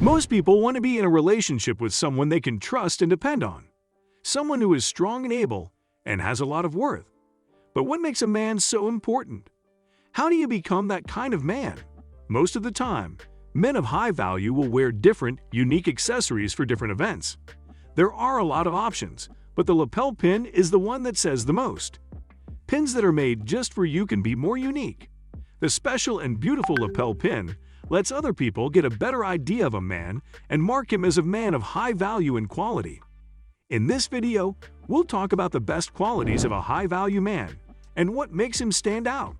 Most people want to be in a relationship with someone they can trust and depend on. Someone who is strong and able and has a lot of worth. But what makes a man so important? How do you become that kind of man? Most of the time, men of high value will wear different, unique accessories for different events. There are a lot of options, but the lapel pin is the one that says the most. Pins that are made just for you can be more unique. The special and beautiful lapel pin lets other people get a better idea of a man and mark him as a man of high value and quality. In this video, we'll talk about the best qualities of a high-value man and what makes him stand out.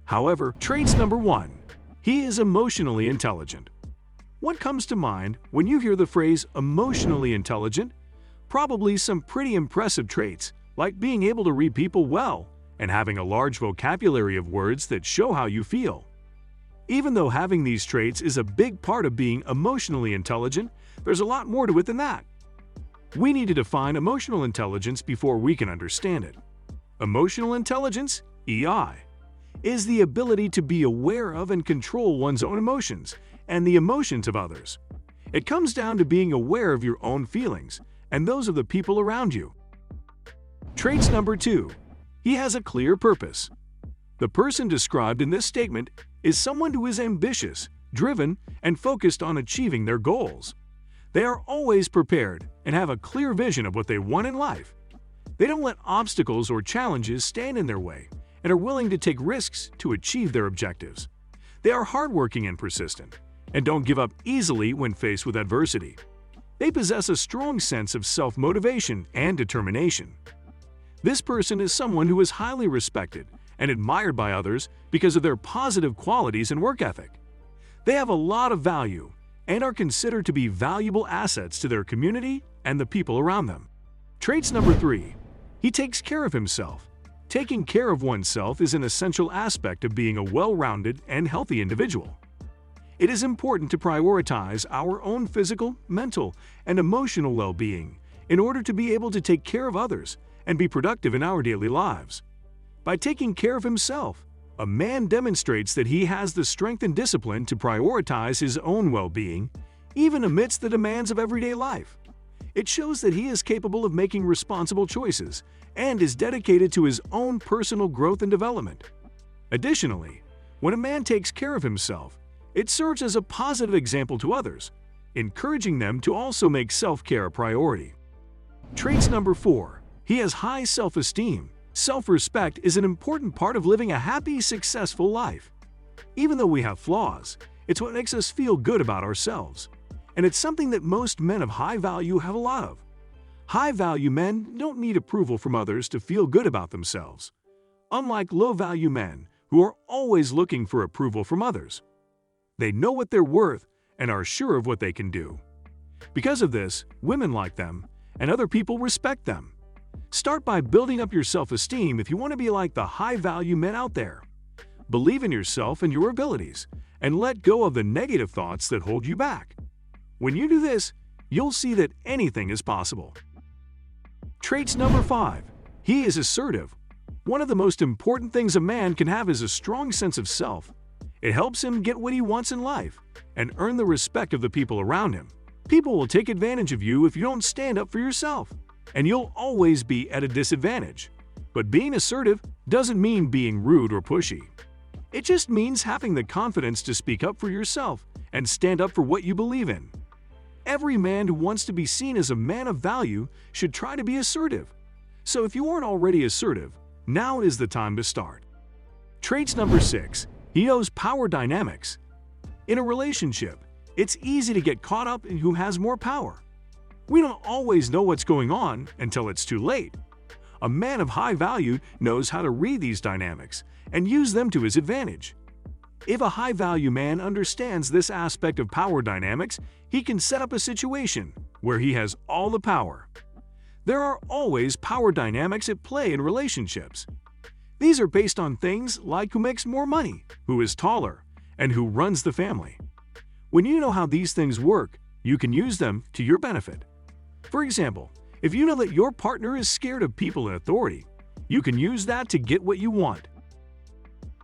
However, traits number 1. He is emotionally intelligent. What comes to mind when you hear the phrase emotionally intelligent? Probably some pretty impressive traits, like being able to read people well and having a large vocabulary of words that show how you feel. Even though having these traits is a big part of being emotionally intelligent, there's a lot more to it than that. We need to define emotional intelligence before we can understand it. Emotional intelligence, EI, is the ability to be aware of and control one's own emotions and the emotions of others. It comes down to being aware of your own feelings and those of the people around you. Traits number 2. He has a clear purpose. The person described in this statement is someone who is ambitious, driven, and focused on achieving their goals. They are always prepared and have a clear vision of what they want in life. They don't let obstacles or challenges stand in their way and are willing to take risks to achieve their objectives. They are hardworking and persistent, and don't give up easily when faced with adversity. They possess a strong sense of self-motivation and determination. This person is someone who is highly respected and admired by others because of their positive qualities and work ethic. They have a lot of value and are considered to be valuable assets to their community and the people around them. Traits number 3. He takes care of himself. Taking care of oneself is an essential aspect of being a well-rounded and healthy individual. It is important to prioritize our own physical, mental, and emotional well-being in order to be able to take care of others and be productive in our daily lives. By taking care of himself, a man demonstrates that he has the strength and discipline to prioritize his own well-being, even amidst the demands of everyday life. It shows that he is capable of making responsible choices and is dedicated to his own personal growth and development. Additionally, when a man takes care of himself, it serves as a positive example to others, encouraging them to also make self-care a priority. Traits number 4. He has high self-esteem. Self-respect is an important part of living a happy, successful life. Even though we have flaws, it's what makes us feel good about ourselves. And it's something that most men of high value have a lot of. High-value men don't need approval from others to feel good about themselves, unlike low-value men who are always looking for approval from others. They know what they're worth and are sure of what they can do. Because of this, women like them, and other people respect them. Start by building up your self-esteem if you want to be like the high-value men out there. Believe in yourself and your abilities, and let go of the negative thoughts that hold you back. When you do this, you'll see that anything is possible. Traits number 5. He is assertive. One of the most important things a man can have is a strong sense of self. It helps him get what he wants in life and earn the respect of the people around him. People will take advantage of you if you don't stand up for yourself, and you'll always be at a disadvantage. But being assertive doesn't mean being rude or pushy. It just means having the confidence to speak up for yourself and stand up for what you believe in. Every man who wants to be seen as a man of value should try to be assertive. So if you aren't already assertive, now is the time to start. Traits number 6. He knows power dynamics. In a relationship, it's easy to get caught up in who has more power. We don't always know what's going on until it's too late. A man of high value knows how to read these dynamics and use them to his advantage. If a high-value man understands this aspect of power dynamics, he can set up a situation where he has all the power. There are always power dynamics at play in relationships. These are based on things like who makes more money, who is taller, and who runs the family. When you know how these things work, you can use them to your benefit. For example, if you know that your partner is scared of people in authority, you can use that to get what you want.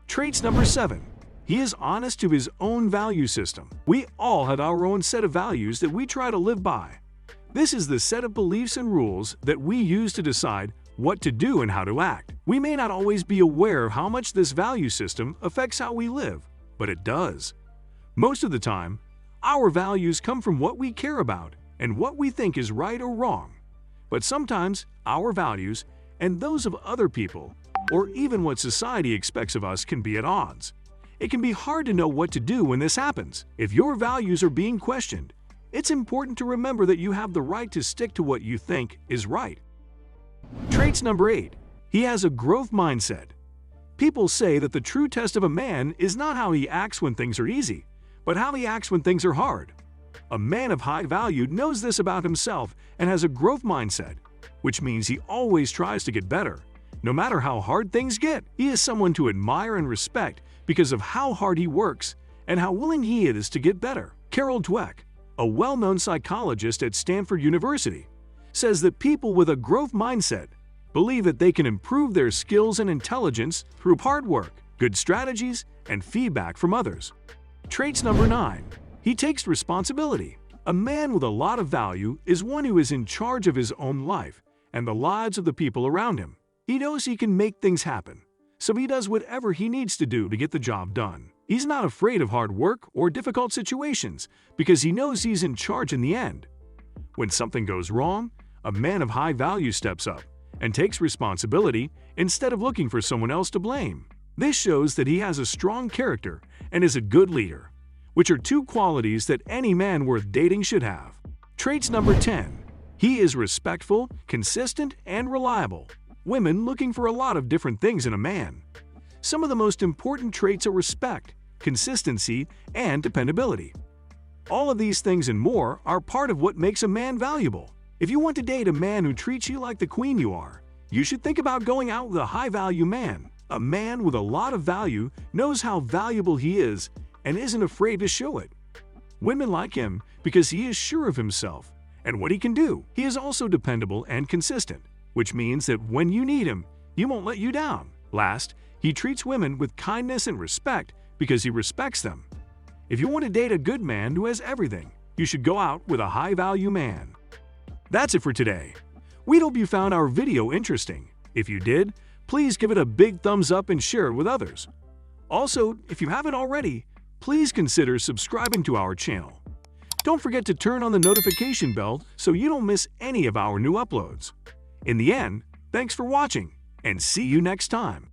Traits number 7. He is honest to his own value system. We all have our own set of values that we try to live by. This is the set of beliefs and rules that we use to decide what to do and how to act. We may not always be aware of how much this value system affects how we live, but it does. Most of the time, our values come from what we care about and what we think is right or wrong. But sometimes our values and those of other people, or even what society expects of us, can be at odds. It can be hard to know what to do when this happens. If your values are being questioned, it's important to remember that you have the right to stick to what you think is right. Traits number 8. He has a growth mindset. People say that the true test of a man is not how he acts when things are easy, but how he acts when things are hard. A man of high value knows this about himself and has a growth mindset, which means he always tries to get better. No matter how hard things get, he is someone to admire and respect because of how hard he works and how willing he is to get better. Carol Dweck, a well-known psychologist at Stanford University, says that people with a growth mindset believe that they can improve their skills and intelligence through hard work, good strategies, and feedback from others. Traits number 9. He takes responsibility. A man with a lot of value is one who is in charge of his own life and the lives of the people around him. He knows he can make things happen, so he does whatever he needs to do to get the job done. He's not afraid of hard work or difficult situations because he knows he's in charge in the end. When something goes wrong, a man of high value steps up and takes responsibility instead of looking for someone else to blame. This shows that he has a strong character and is a good leader, which are two qualities that any man worth dating should have. Traits number 10. He is respectful, consistent, and reliable. Women looking for a lot of different things in a man. Some of the most important traits are respect, consistency, and dependability. All of these things and more are part of what makes a man valuable. If you want to date a man who treats you like the queen you are, you should think about going out with a high-value man. A man with a lot of value knows how valuable he is and isn't afraid to show it. Women like him because he is sure of himself and what he can do. He is also dependable and consistent, which means that when you need him, he won't let you down. Last, he treats women with kindness and respect because he respects them. If you want to date a good man who has everything, you should go out with a high-value man. That's it for today. We hope you found our video interesting. If you did, please give it a big thumbs up and share it with others. Also, if you haven't already, please consider subscribing to our channel. Don't forget to turn on the notification bell so you don't miss any of our new uploads. In the end, thanks for watching, and see you next time.